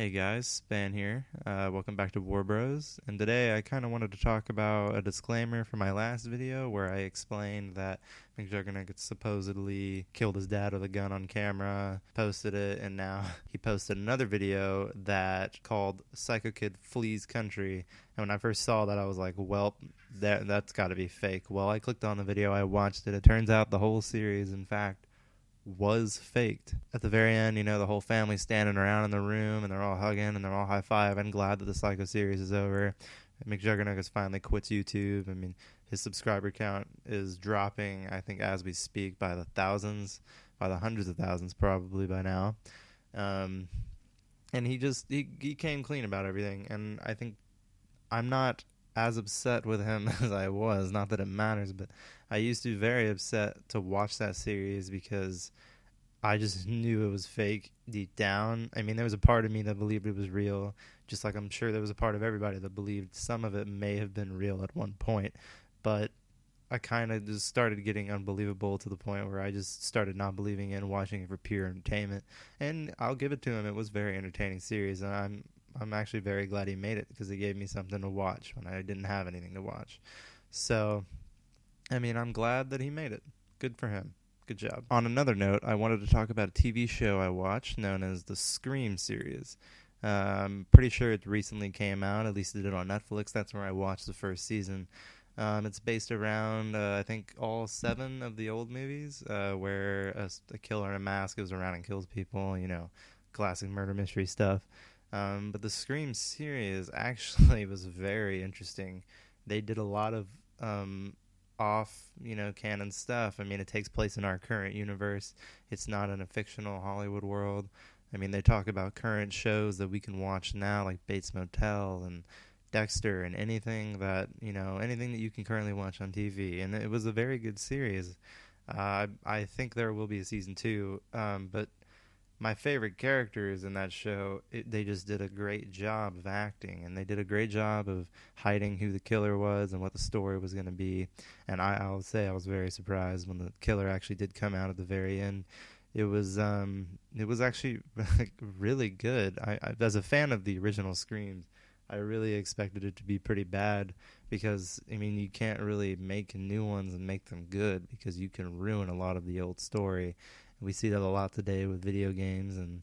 Hey guys, Span here. Welcome back to Warbros. And today I kind of wanted to talk about a disclaimer from my last video where I explained that Mcjuggernuggets supposedly killed his dad with a gun on camera, posted it, and now he posted another video that called Psycho Kid Flees Country. And when I first saw that, I was like, well, that's got to be fake. Well, I clicked on the video, I watched it. It turns out the whole series, in fact, was faked. At the very end, the whole family's standing around in the room and they're all hugging and they're all high-fiving, glad that the Psycho series is over. Mcjuggernuggets finally quits YouTube. I mean, his subscriber count is dropping, I think, as we speak, by the thousands, by the hundreds of thousands probably by now. And he came clean about everything, and I think I'm not as upset with him as I was. Not that it matters, but I used to be very upset to watch that series because I just knew it was fake deep down. I mean, there was a part of me that believed it was real, just like I'm sure there was a part of everybody that believed some of it may have been real at one point. But I kind of just started getting unbelievable to the point where I just started not believing it and watching it for pure entertainment. And I'll give it to him. It was a very entertaining series, and I'm actually very glad he made it because it gave me something to watch when I didn't have anything to watch. So, I mean, I'm glad that he made it. Good for him. Good job. On another note, I wanted to talk about a TV show I watched known as the Scream series. I'm pretty sure it recently came out. At least it did on Netflix. That's where I watched the first season. It's based around, I think, all 7 of the old movies where a killer in a mask goes around and kills people, classic murder mystery stuff. But the Scream series actually was very interesting. They did a lot of canon stuff. I mean, it takes place in our current universe. It's not in a fictional Hollywood world. I mean, they talk about current shows that we can watch now, like Bates Motel and Dexter and anything that you can currently watch on TV. And it was a very good series. I think there will be a season 2, but my favorite characters in that show, they just did a great job of acting, and they did a great job of hiding who the killer was and what the story was going to be. And I'll say I was very surprised when the killer actually did come out at the very end. It was actually really good. I as a fan of the original Screams, I really expected it to be pretty bad because, I mean, you can't really make new ones and make them good because you can ruin a lot of the old story. We see that a lot today with video games and,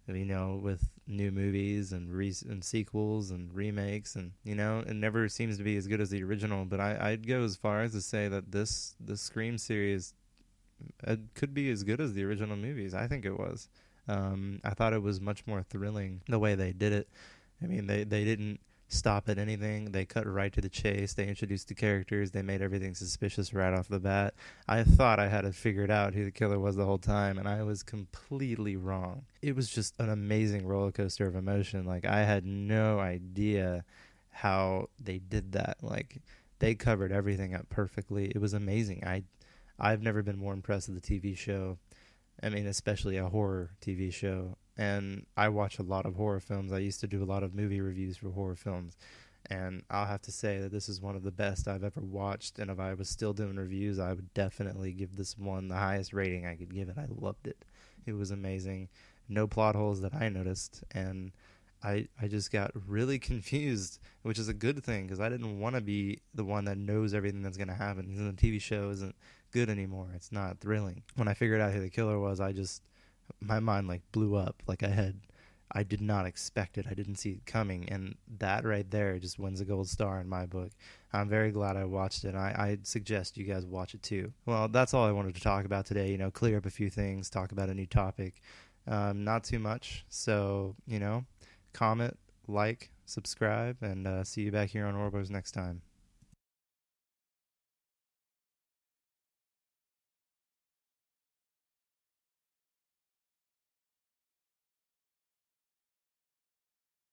with new movies and sequels and remakes. And, it never seems to be as good as the original. But I'd go as far as to say that the Scream series could be as good as the original movies. I think it was. I thought it was much more thrilling the way they did it. I mean, they didn't stop at anything. They cut right to the chase. They introduced the characters. They made everything suspicious right off the bat. I thought I had it figured out who the killer was the whole time, and I was completely wrong. It was just an amazing roller coaster of emotion. Like, I had no idea how they did that. Like, they covered everything up perfectly. It was amazing. I've never been more impressed with the TV show. I mean, especially a horror TV show. And I watch a lot of horror films. I used to do a lot of movie reviews for horror films. And I'll have to say that this is one of the best I've ever watched. And if I was still doing reviews, I would definitely give this one the highest rating I could give it. I loved it. It was amazing. No plot holes that I noticed. And I just got really confused, which is a good thing because I didn't want to be the one that knows everything that's going to happen. The TV show isn't good anymore. It's not thrilling. When I figured out who the killer was, my mind blew up. I did not expect it. I didn't see it coming, and that right there just wins a gold star in my book. I'm very glad I watched it. I'd suggest you guys watch it too. Well, that's all I wanted to talk about today. Clear up a few things, talk about a new topic. Not too much. So, comment, like, subscribe, and see you back here on Warbros next time.